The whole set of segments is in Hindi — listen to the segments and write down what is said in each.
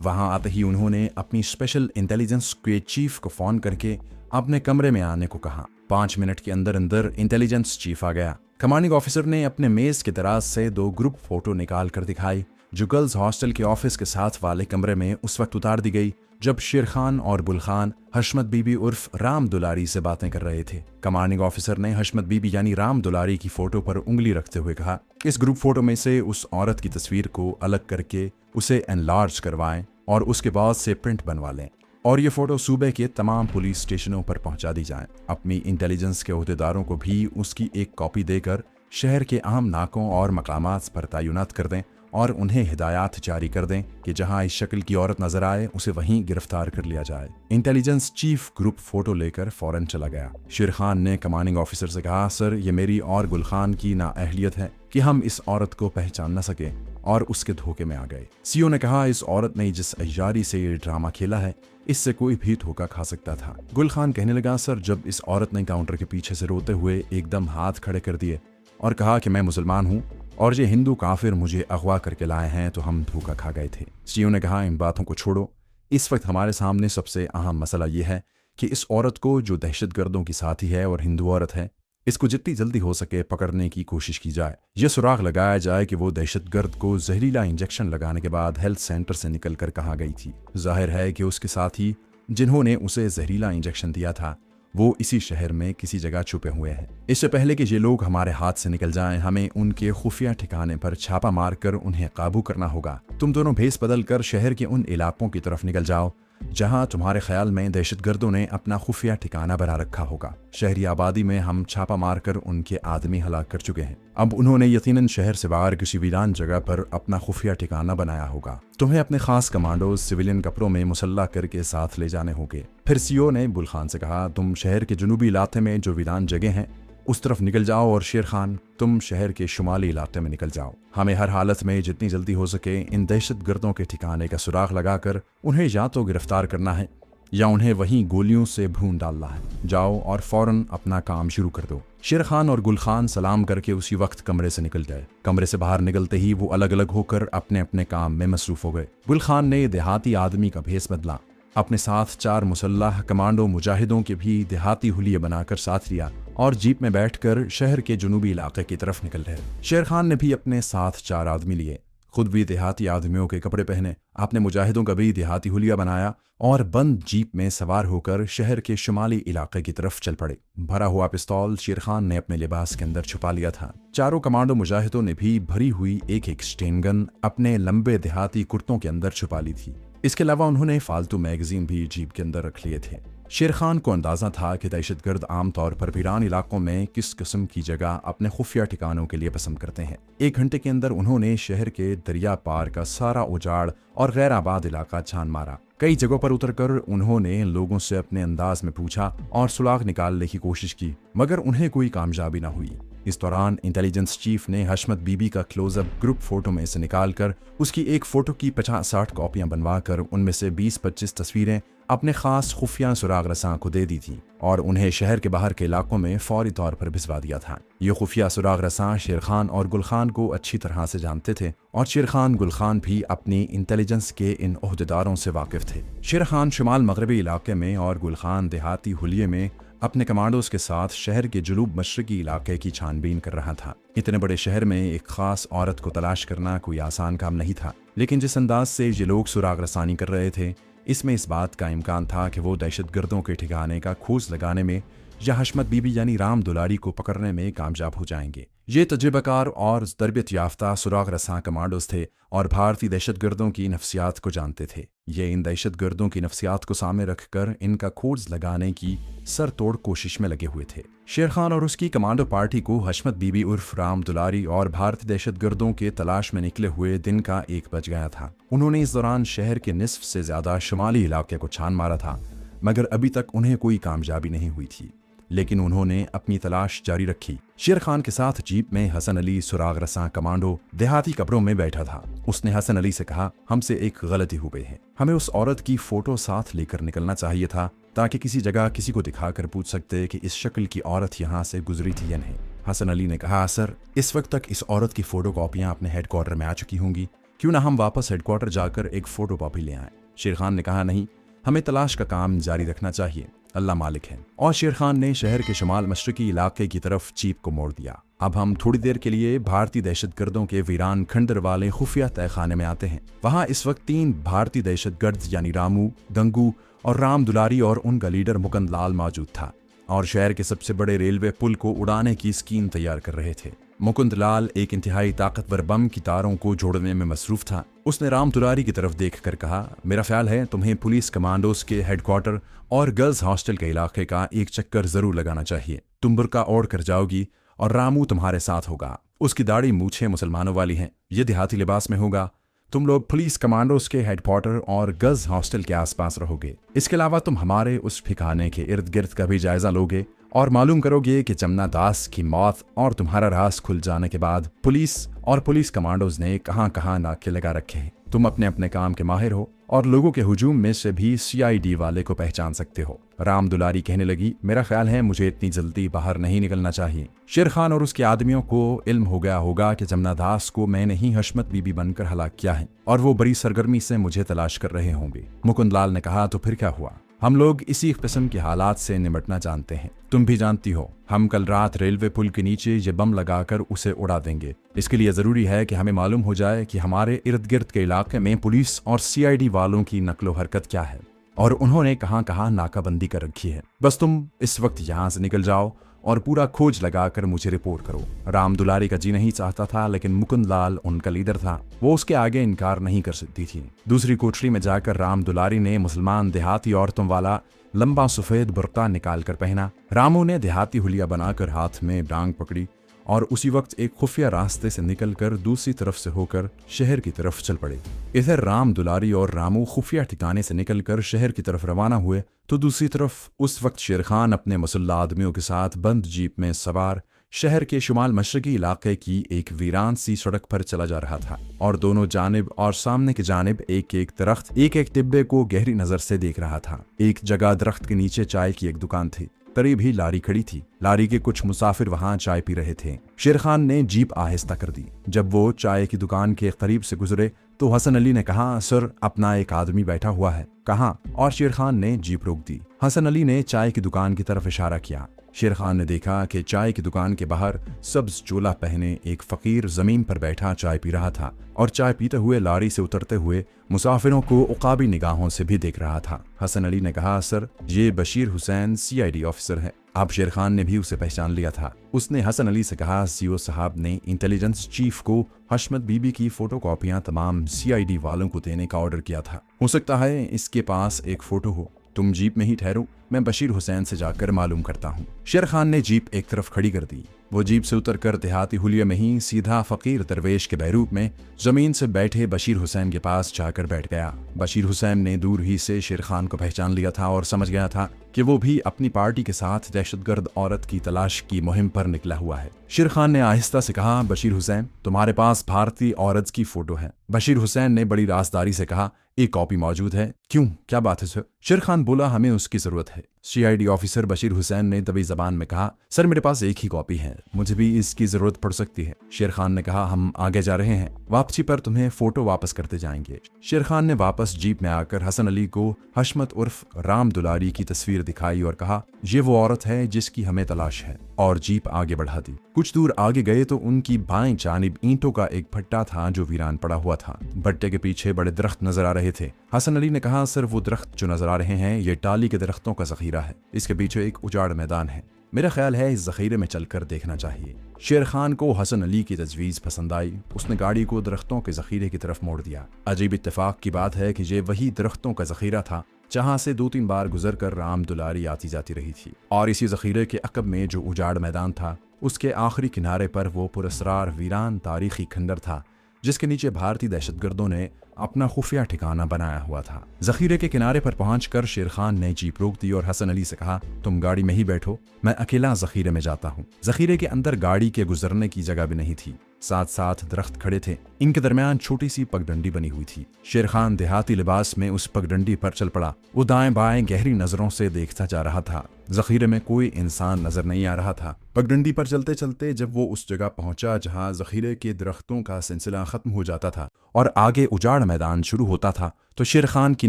वहां आते ही उन्होंने अपनी स्पेशल इंटेलिजेंस के चीफ को फोन करके अपने कमरे में आने को कहा। 5 मिनट के अंदर अंदर इंटेलिजेंस चीफ आ गया। कमांडिंग ऑफिसर ने अपने मेज के दराज से 2 ग्रुप फोटो निकाल कर दिखाई, जो गर्ल्स हॉस्टल के ऑफिस के साथ वाले कमरे में उस वक्त उतार दी गई जब शेर खान और बुल खान हशमत बीबी उर्फ राम दुलारी से बातें कर रहे थे। कमांडिंग ऑफिसर ने हशमत बीबी यानी राम दुलारी की फोटो पर उंगली रखते हुए कहा, इस ग्रुप फोटो में से उस औरत की तस्वीर को अलग करके उसे एनलार्ज करवाएं और उसके बाद से प्रिंट बनवा लें और ये फोटो सूबे के तमाम पुलिस स्टेशनों पर पहुंचा दी जाए। अपनी इंटेलिजेंस के ओहदेदारों को भी उसकी एक कॉपी देकर शहर के अहम नाकों और मकामात पर तैनात कर दें और उन्हें हिदायत जारी कर दें कि जहां इस शक्ल की औरत नजर आए उसे वहीं गिरफ्तार कर लिया जाए। इंटेलिजेंस चीफ ग्रुप फोटो लेकर फौरन चला गया। शेर खान ने कमांडिंग ऑफिसर से कहा, सर ये मेरी और गुल खान की नाअहलियत है कि हम इस औरत को पहचान न सके और उसके धोखे में आ गए। सीओ ने कहा, इस औरत ने जिस अय्यारी से ये ड्रामा खेला है इससे कोई भी धोखा खा सकता था। गुल खान कहने लगा, सर जब इस औरत ने काउंटर के पीछे से रोते हुए एकदम हाथ खड़े कर दिए और कहा कि मैं मुसलमान हूँ और ये हिंदू काफिर मुझे अगवा करके लाए हैं तो हम धोखा खा गए थे। सीओ ने कहा, इन बातों को छोड़ो, इस वक्त हमारे सामने सबसे अहम मसला यह है कि इस औरत को जो दहशतगर्दों की साथी है और हिंदू औरत है, इसको जितनी जल्दी हो सके पकड़ने की कोशिश की जाए। यह सुराग लगाया जाए कि वो दहशतगर्द को जहरीला इंजेक्शन लगाने के बाद हेल्थ सेंटर से निकल कर कहाँ गई थी। जाहिर है कि उसके साथी जिन्होंने उसे जहरीला इंजेक्शन दिया था वो इसी शहर में किसी जगह छुपे हुए हैं। इससे पहले कि ये लोग हमारे हाथ से निकल जाएं, हमें उनके खुफिया ठिकाने पर छापा मारकर उन्हें काबू करना होगा। तुम दोनों भेस बदल कर शहर के उन इलाकों की तरफ निकल जाओ जहां तुम्हारे ख्याल में दहशतगर्दों ने अपना खुफिया ठिकाना बना रखा होगा। शहरी आबादी में हम छापा मारकर उनके आदमी हलाक कर चुके हैं। अब उन्होंने यकीनन शहर से बाहर किसी वीरान जगह पर अपना खुफिया ठिकाना बनाया होगा। तुम्हें अपने खास कमांडो सिविलियन कपड़ों में मुसल्ला करके साथ ले जाने होंगे। फिर सीओ ने बुल खान से कहा, तुम शहर के जुनूबी इलाके में जो वीरान जगह हैं उस तरफ निकल जाओ और शेर खान तुम शहर के शुमाली इलाके में निकल जाओ। हमें हर हालत में जितनी जल्दी हो सके इन दहशतगर्दों के ठिकाने का सुराग लगाकर उन्हें या तो गिरफ्तार करना है या उन्हें वहीं गोलियों से भून डालना है। जाओ और फौरन अपना काम शुरू कर दो। शेर खान और गुल खान सलाम करके उसी वक्त कमरे से निकल गए। कमरे से बाहर निकलते ही वो अलग अलग होकर अपने अपने काम में मसरूफ हो गए। गुल खान ने देहाती आदमी का भेस बदला, अपने साथ 4 मुसल्लाह कमांडो मुजाहिदों के भी देहाती हुलिये बनाकर साथ लिया और जीप में बैठकर शहर के जुनूबी इलाके की तरफ निकल गए। शेर खान ने भी अपने साथ 4 आदमी लिए, खुद भी देहाती आदमियों के कपड़े पहने, अपने मुजाहिदों का भी देहाती हुलिया बनाया और बंद जीप में सवार होकर शहर के शुमाली इलाके की तरफ चल पड़े। भरा हुआ पिस्तौल शेर खान ने अपने लिबास के अंदर छुपा लिया था। चारों कमांडो मुजाहिदों ने भी भरी हुई एक स्टेन गन अपने लंबे देहाती कुर्तों के अंदर छुपा ली थी। इसके अलावा उन्होंने फालतू मैगजीन भी जीप के अंदर रख लिए थे। शेर खान को अंदाजा था कि दहशतगर्द आमतौर पर वीरान इलाकों में किस किस्म की जगह अपने खुफिया ठिकानों के लिए पसंद करते हैं। 1 घंटे के अंदर उन्होंने शहर के दरिया पार का सारा उजाड़ और गैर आबाद इलाका छान मारा। कई जगहों पर उतरकर उन्होंने लोगों से अपने अंदाज में पूछा और सुराग निकालने की कोशिश की, मगर उन्हें कोई कामयाबी न हुई। इस दौरान इंटेलिजेंस चीफ ने हशमत बीबी का क्लोजअप ग्रुप फोटो में से निकालकर उसकी एक फोटो की 50-60 कॉपियां बनवाकर उनमें से 20-25 तस्वीरें अपने खास खुफिया सुराग रसां को दे दी थी और उन्हें शहर के बाहर के इलाकों में फौरी तौर पर भिजवा दिया था। ये खुफिया सुराग रसां शेर खान और गुल खान को अच्छी तरह से जानते थे और शेर खान गुल खान भी अपनी इंटेलिजेंस के इन ओहदेदारों से वाकिफ थे। शेर खान शुमाल मगरबी इलाके में और गुल खान देहाती हुलिये में अपने कमांडोज के साथ शहर के जुनूब मशरकी इलाके की छानबीन कर रहा था। इतने बड़े शहर में एक खास औरत को तलाश करना कोई आसान काम नहीं था, लेकिन जिस अंदाज से ये लोग सुराग रसानी कर रहे थे इसमें इस बात का इम्कान था कि वो दहशतगर्दों के ठिकाने का खोज लगाने में या हशमत बीबी यानी राम दुलारी को पकड़ने में कामयाब हो जाएंगे। ये तजुर्बाकार और तरबियत याफ्ता सुराग रसां कमांडोज थे और भारतीय दहशतगर्दों की नफ्सियात को जानते थे। ये इन दहशतगर्दों की नफ्सियात को सामने रखकर इनका खोज लगाने की सर तोड़ कोशिश में लगे हुए थे। शेर खान और उसकी कमांडो पार्टी को हशमत बीबी उर्फ राम दुलारी और भारतीय दहशतगर्दों के तलाश में निकले हुए दिन का 1 बज गया था। उन्होंने इस दौरान शहर के निस्फ से ज्यादा शुमाली इलाके को छान मारा था, मगर अभी तक उन्हें कोई कामयाबी नहीं हुई थी, लेकिन उन्होंने अपनी तलाश जारी रखी। शेर खान के साथ जीप में हसन अली सुराग रसां कमांडो देहाती कपड़ों में बैठा था। उसने हसन अली से कहा, हमसे एक गलती हो गई है, हमें उस औरत की फोटो साथ लेकर निकलना चाहिए था ताकि किसी जगह किसी को दिखाकर पूछ सकते कि इस शक्ल की औरत यहाँ से गुजरी थी या नहीं। हसन अली ने कहा, सर इस वक्त तक इस औरत की फोटो कॉपियाँ अपने हेडक्वार्टर में आ चुकी होंगी क्यों ना हम वापस हेडक्वार्टर जाकर एक फोटो कॉपी ले आए। शेर खान ने कहा, नहीं, हमें तलाश का काम जारी रखना चाहिए, अल्लाह मालिक है। और शेर खान ने शहर के शुमाल मशरकी इलाके की तरफ जीप को मोड़ दिया। अब हम थोड़ी देर के लिए भारतीय दहशतगर्दों के वीरान खंडर वाले खुफिया तहखाने में आते हैं। वहां इस वक्त 3 भारतीय दहशतगर्द यानी रामू, गंगू और राम दुलारी और उनका लीडर मुकुंद लाल मौजूद था और शहर के सबसे बड़े रेलवे पुल को उड़ाने की स्कीम तैयार कर रहे थे। मुकुंद लाल एक इंतहाई ताकतवर बम की तारों को जोड़ने में मसरूफ था। उसने राम दुलारी की तरफ देखकर कहा, मेरा ख्याल है तुम्हें पुलिस कमांडोज के हेडक्वार्टर और गर्ल्स हॉस्टल के इलाके का एक चक्कर जरूर लगाना चाहिए। तुम बुर्का ओढ़ कर जाओगी और रामू तुम्हारे साथ होगा। उसकी दाढ़ी मूछें मुसलमानों वाली हैं, ये देहाती लिबास में होगा। तुम लोग पुलिस कमांडोज के हेडक्वार्टर और गर्ल्स हॉस्टल के आसपास रहोगे। इसके अलावा तुम हमारे उस ठिकाने के इर्द गिर्द का भी जायजा लोगे और मालूम करोगे कि जमुना दास की मौत और तुम्हारा राज खुल जाने के बाद पुलिस कमांडोज ने कहां कहां नाके लगा रखे हैं। तुम अपने अपने काम के माहिर हो और लोगों के हुजूम में से भी CID वाले को पहचान सकते हो। राम दुलारी कहने लगी, मेरा ख्याल है मुझे इतनी जल्दी बाहर नहीं निकलना चाहिए। शेर खान और उसके आदमियों को इल्म हो गया होगा कि जमुना दास को मैंने ही हशमत बीबी बनकर हलाक किया है और वो बड़ी सरगर्मी से मुझे तलाश कर रहे होंगे। मुकुंद लाल ने कहा, तो फिर क्या हुआ? हम लोग इसी किस्म के हालात से निपटना जानते हैं। तुम भी जानती हो, हम कल रात रेलवे पुल के नीचे ये बम लगाकर उसे उड़ा देंगे। इसके लिए जरूरी है कि हमें मालूम हो जाए कि हमारे इर्द गिर्द के इलाके में पुलिस और CID वालों की नकलो हरकत क्या है और उन्होंने कहां कहां नाकाबंदी कर रखी है। बस तुम इस वक्त यहाँ से निकल जाओ और पूरा खोज लगाकर मुझे रिपोर्ट करो। राम दुलारी का जी नहीं चाहता था, लेकिन मुकुंद लाल उनका लीडर था, वो उसके आगे इनकार नहीं कर सकती थी। दूसरी कोठरी में जाकर राम दुलारी ने मुसलमान देहाती औरतों वाला लंबा सफेद बुर्का निकाल कर पहना। रामू ने देहाती हुलिया बनाकर हाथ में डांग पकड़ी और उसी वक्त एक खुफिया रास्ते से निकलकर दूसरी तरफ से होकर शहर की तरफ चल पड़े। इधर राम दुलारी और रामू खुफिया ठिकाने से निकलकर शहर की तरफ रवाना हुए तो दूसरी तरफ उस वक्त शेर खान अपने मुसल्ला आदमियों के साथ बंद जीप में सवार शहर के शुमाल मशरकी इलाके की एक वीरान सी सड़क पर चला जा रहा था और दोनों जानिब और सामने की जानिब एक एक दरख्त एक एक टिब्बे को गहरी नजर से देख रहा था। एक जगह दरख्त के नीचे चाय की एक दुकान थी, करीब ही लारी खड़ी थी। लारी के कुछ मुसाफिर वहां चाय पी रहे थे। शेर खान ने जीप आहिस्ता कर दी। जब वो चाय की दुकान के करीब से गुजरे तो हसन अली ने कहा, सर, अपना एक आदमी बैठा हुआ है। कहाँ? और शेर खान ने जीप रोक दी। हसन अली ने चाय की दुकान की तरफ इशारा किया। शेर खान ने देखा कि चाय की दुकान के बाहर सब्ज चोला पहने एक फकीर जमीन पर बैठा चाय पी रहा था और चाय पीते हुए लारी से उतरते हुए मुसाफिरों को उकाबी निगाहों से भी देख रहा था। हसन अली ने कहा, सर, ये बशीर हुसैन CID ऑफिसर है। अब शेर खान ने भी उसे पहचान लिया था। उसने हसन अली से कहा, CO साहब ने इंटेलिजेंस चीफ को हशमत बीबी की फोटो कॉपियां तमाम CID वालों को देने का ऑर्डर किया था। हो सकता है इसके पास एक फोटो हो। तुम जीप में ही ठहरो, मैं बशीर हुसैन से जाकर मालूम करता हूँ। शेर खान ने जीप एक तरफ खड़ी कर दी। वो जीप से उतरकर देहाती हुलिया में ही सीधा फकीर दरवेश के बहरूप में जमीन से बैठे बशीर हुसैन के पास जाकर बैठ गया। बशीर हुसैन ने दूर ही से शेर खान को पहचान लिया था और समझ गया था कि वो भी अपनी पार्टी के साथ दहशतगर्द औरत की तलाश की मुहिम पर निकला हुआ है। शेर खान ने आहिस्ता से कहा, बशीर हुसैन, तुम्हारे पास भारतीय औरत की फोटो है। बशीर हुसैन ने बड़ी राजदारी से कहा, एक कॉपी मौजूद है। क्यों, क्या बात है सर? शेर खान बोला, हमें उसकी जरूरत है। CID ऑफिसर बशीर हुसैन ने दबी जबान में कहा, सर, मेरे पास एक ही कॉपी है, मुझे भी इसकी जरूरत पड़ सकती है। शेर खान ने कहा, हम आगे जा रहे हैं, वापसी पर तुम्हें फोटो वापस करते जाएंगे। शेर खान ने वापस जीप में आकर हसन अली को हशमत उर्फ राम दुलारी की तस्वीर दिखाई और कहा, ये वो औरत है जिसकी हमें तलाश है, और जीप आगे बढ़ा दी। कुछ दूर आगे गए तो उनकी बाएं जानिब ईंटों का एक भट्टा था जो वीरान पड़ा हुआ था। भट्टे के पीछे बड़े दरख्त नजर आ रहे थे। हसन अली ने कहा, सर, वो दरख्त जो नजर आ रहे हैं ये टाली के दरख्तों का जखीरा है। इसके पीछे एक उजाड़ मैदान है। मेरा ख्याल है इस जखीरे में चलकर देखना चाहिए। शेर खान को हसन अली की तजवीज़ पसंद आई। उसने गाड़ी को दरख्तों के जखीरे की तरफ मोड़ दिया। अजीब इत्तेफाक की बात है कि ये वही दरख्तों का जखीरा था जहां से 2-3 बार गुजर कर राम दुलारी आती जाती रही थी, और इसी जखीरे के अकब में जो उजाड़ मैदान था उसके आखिरी किनारे पर वो पुरस्रार वीरान तारीखी खंडर था जिसके नीचे भारतीय दहशतगर्दों ने अपना खुफिया ठिकाना बनाया हुआ था। जखीरे के किनारे पर पहुंचकर शेर खान ने जीप रोक दी और हसन अली से कहा, तुम गाड़ी में ही बैठो, मैं अकेला जखीरे में जाता हूँ। जखीरे के अंदर गाड़ी के गुजरने की जगह भी नहीं थी। साथ साथ दरख्त खड़े थे। इनके दरमियान छोटी सी पगडंडी बनी हुई थी। शेर खान देहाती लिबास में उस पगडंडी पर चल पड़ा। वो दाएं बाएं गहरी नजरों से देखता जा रहा था। जखीरे में कोई इंसान नजर नहीं आ रहा था। पगडंडी पर चलते चलते जब वो उस जगह पहुंचा जहां जखीरे के दरख्तों का सिलसिला खत्म हो जाता था और आगे उजाड़ मैदान शुरू होता था, तो शेर खान की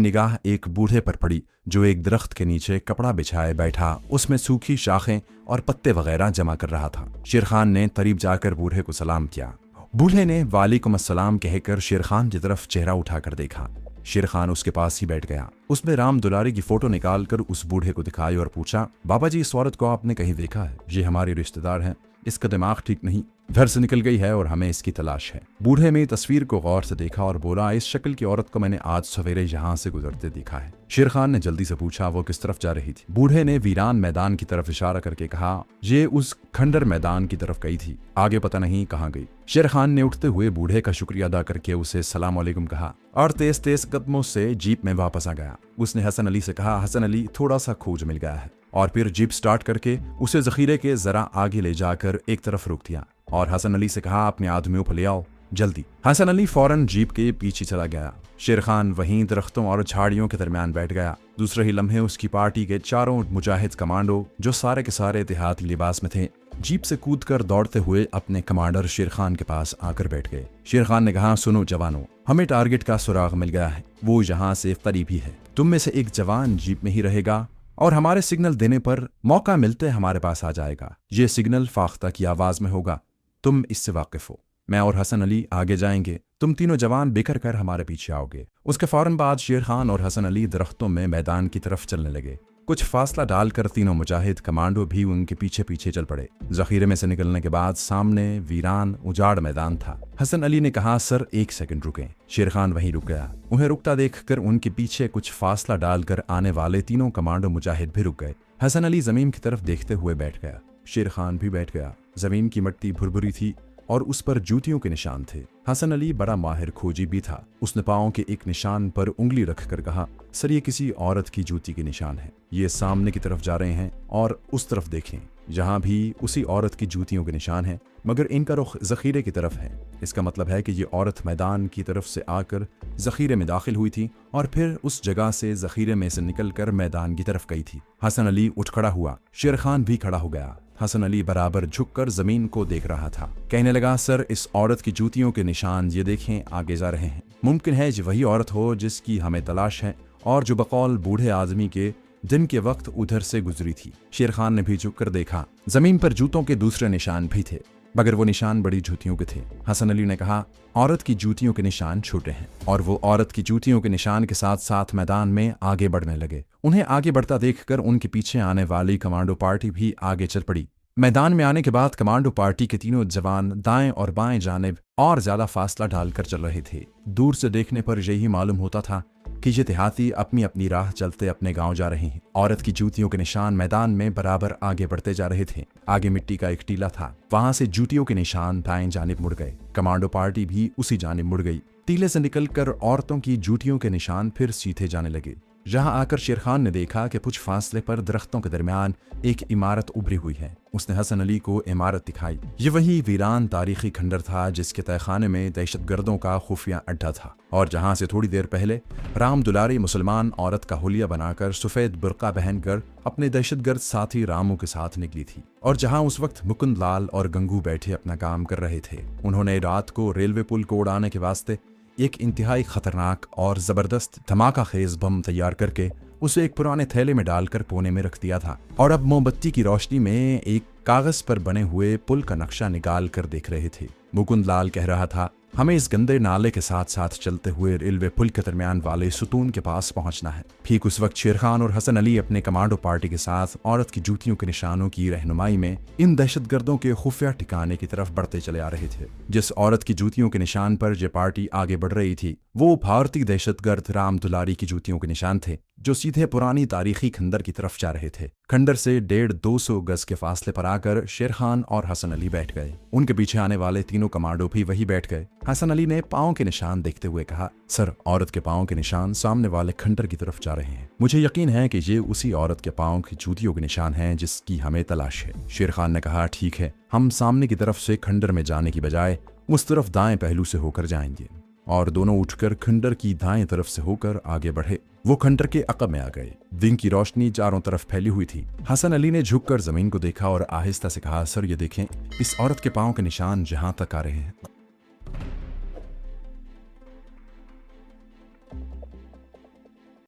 निगाह एक बूढ़े पर पड़ी जो एक दरख्त के नीचे कपड़ा बिछाए बैठा उसमें सूखी शाखें और पत्ते वगैरह जमा कर रहा था। शेर खान ने करीब जाकर बूढ़े को सलाम किया। बूढ़े ने वालेकुम अस्सलाम कहकर शेर खान की तरफ चेहरा उठाकर देखा। शेर खान उसके पास ही बैठ गया। उसने राम दुलारी की फोटो निकालकर उस बूढ़े को दिखाई और पूछा, बाबा जी, इस औरत को आपने कहीं देखा है? ये हमारी रिश्तेदार है। इसका दिमाग ठीक नहीं, घर से निकल गई है और हमें इसकी तलाश है। बूढ़े ने तस्वीर को गौर से देखा और बोला, इस शक्ल की औरत को मैंने आज सवेरे यहाँ से गुजरते देखा है। शेर खान ने जल्दी से पूछा, वो किस तरफ जा रही थी? बूढ़े ने वीरान मैदान की तरफ इशारा करके कहा, ये उस खंडर मैदान की तरफ गई थी, आगे पता नहीं कहाँ गई। शेर खान ने उठते हुए बूढ़े का शुक्रिया अदा करके उसे सलाम अलैकुम कहा और तेज तेज कदमों से जीप में वापस आ गया। उसने हसन अली से कहा, हसन अली, थोड़ा सा खोज मिल गया है। और फिर जीप स्टार्ट करके उसे जखीरे के जरा आगे ले जाकर एक तरफ रोक दिया और हसन अली से कहा, अपने आदमियों को ले आओ जल्दी। हसन अली फौरन जीप के पीछे चला गया। शेर खान वहीं दरख्तों और झाड़ियों के दरमियान बैठ गया। दूसरे ही लम्हे उसकी पार्टी के चारों मुजाहिद कमांडो, जो सारे के सारे देहाती लिबास में थे, जीप से कूदकर दौड़ते हुए अपने कमांडर शेर खान के पास आकर बैठ गए। शेर खान ने कहा, सुनो जवानों, हमें टारगेट का सुराग मिल गया है। वो यहाँ से करीब ही है। तुम में से एक जवान जीप में ही रहेगा और हमारे सिग्नल देने पर मौका मिलते हमारे पास आ जाएगा। ये सिग्नल फाख्ता की आवाज में होगा। तुम इससे वाकिफ हो। मैं और हसन अली आगे जाएंगे, तुम तीनों जवान बिखर कर हमारे पीछे आओगे। उसके फौरन बाद शेर खान और हसन अली दरख्तों में मैदान की तरफ चलने लगे। कुछ फासला डालकर तीनों मुजाहिद कमांडो भी उनके पीछे पीछे चल पड़े। जखीरे में से निकलने के बाद सामने वीरान उजाड़ मैदान था। हसन अली ने कहा, सर एक सेकंड रुकें। शेर खान वहीं रुक गया। उन्हें रुकता देखकर उनके पीछे कुछ फासला डालकर आने वाले तीनों कमांडो मुजाहिद भी रुक गए। हसन अली जमीन की तरफ देखते हुए बैठ गया। शेर खान भी बैठ गया। जमीन की मिट्टी भुरभुरी थी और उस पर जूतियों के निशान थे। हसन अली बड़ा माहिर खोजी भी था। उसने पांव के एक निशान पर उंगली रखकर कहा, सर ये किसी औरत की जूती के निशान है। ये सामने की तरफ जा रहे हैं और उस तरफ देखें, जहां भी उसी औरत की जूतियों के निशान हैं, मगर इनका रुख जखीरे की तरफ है। इसका मतलब है कि ये औरत मैदान की तरफ से आकर जखीरे में दाखिल हुई थी और फिर उस जगह से जखीरे में से निकलकर मैदान की तरफ गई थी। हसन अली उठ खड़ा हुआ। शेर खान भी खड़ा हो गया। हसन अली बराबर झुककर जमीन को देख रहा था। कहने लगा, सर इस औरत की जूतियों के निशान ये देखें, आगे जा रहे हैं। मुमकिन है वही औरत हो जिसकी हमें तलाश है और जो बकौल बूढ़े आदमी के दिन के वक्त उधर से गुजरी थी। शेर खान ने भी झुककर देखा। जमीन पर जूतों के दूसरे निशान भी थे, मगर वो निशान बड़ी जूतियों के थे। हसन अली ने कहा, औरत की जूतियों के निशान छोटे हैं। और वो औरत की जूतियों के निशान के साथ साथ मैदान में आगे बढ़ने लगे। उन्हें आगे बढ़ता देखकर उनके पीछे आने वाली कमांडो पार्टी भी आगे चल पड़ी। मैदान में आने के बाद कमांडो पार्टी के तीनों जवान दाएं और बाएं जानिब और ज्यादा फासला डालकर चल रहे थे। दूर से देखने पर यही मालूम होता था कि ये देहाती अपनी अपनी राह चलते अपने गांव जा रहे हैं। औरत की जूतियों के निशान मैदान में बराबर आगे बढ़ते जा रहे थे। आगे मिट्टी का एक टीला था, वहां से जूतियों के निशान दाएं जानिब मुड़ गए। कमांडो पार्टी भी उसी जानिब मुड़ गई। टीले से निकलकर औरतों की जूतियों के निशान फिर सीधे जाने लगे। जहां आकर शेर खान ने देखा कि कुछ फासले पर दरख्तों के दरमियान एक इमारत उभरी हुई है। उसने हसन अली को इमारत दिखाई। ये वही वीरान तारीखी खंडर था जिसके तहखाने में दहशतगर्दों का खुफिया अड्डा था और जहां से थोड़ी देर पहले राम दुलारी मुसलमान औरत का हुलिया बनाकर सफेद बुर्का पहनकर अपने दहशतगर्द साथी रामू के साथ निकली थी और जहां उस वक्त मुकुंद लाल और गंगू बैठे अपना काम कर रहे थे। उन्होंने रात को रेलवे पुल को उड़ाने के वास्ते एक इंतहाई खतरनाक और जबरदस्त धमाका खेज बम तैयार करके उसे एक पुराने थैले में डालकर कोने में रख दिया था और अब मोमबत्ती की रोशनी में एक कागज पर बने हुए पुल का नक्शा निकाल कर देख रहे थे। मुकुंद लाल कह रहा था, हमें इस गंदे नाले के साथ साथ चलते हुए रेलवे पुल के दरमियान वाले सुतून के पास पहुंचना है। ठीक उस वक्त शेर खान और हसन अली अपने कमांडो पार्टी के साथ औरत की जूतियों के निशानों की रहनुमाई में इन दहशतगर्दों के खुफिया ठिकाने की तरफ बढ़ते चले आ रहे थे। जिस औरत की जूतियों के निशान पर ये पार्टी आगे बढ़ रही थी वो भारतीय दहशतगर्द राम दुलारी की जूतियों के निशान थे। जो सीधे पुरानी तारीखी खंडर की तरफ जा रहे थे। खंडर से 150-200 गज के फासले पर आकर शेर खान और हसन अली बैठ गए। उनके पीछे आने वाले तीनों कमांडो भी वही बैठ गए। हसन अली ने पांव के निशान देखते हुए कहा, सर, औरत के पांव के निशान सामने वाले खंडर की तरफ जा रहे हैं। मुझे यकीन है कि ये उसी औरत के पांव की जूतियों के निशान हैं जिसकी हमें तलाश है। शेर खान ने कहा, ठीक है, हम सामने की तरफ से खंडर में जाने की बजाय उस तरफ दाएं पहलू से होकर जाएंगे। और दोनों उठकर खंडर की दाएं तरफ से होकर आगे बढ़े। वो खंडर के अकब में आ गए। दिन की रोशनी चारों तरफ फैली हुई थी। हसन अली ने झुककर जमीन को देखा और आहिस्ता से कहा, सर, ये देखें, इस औरत के पांव के निशान जहां तक आ रहे हैं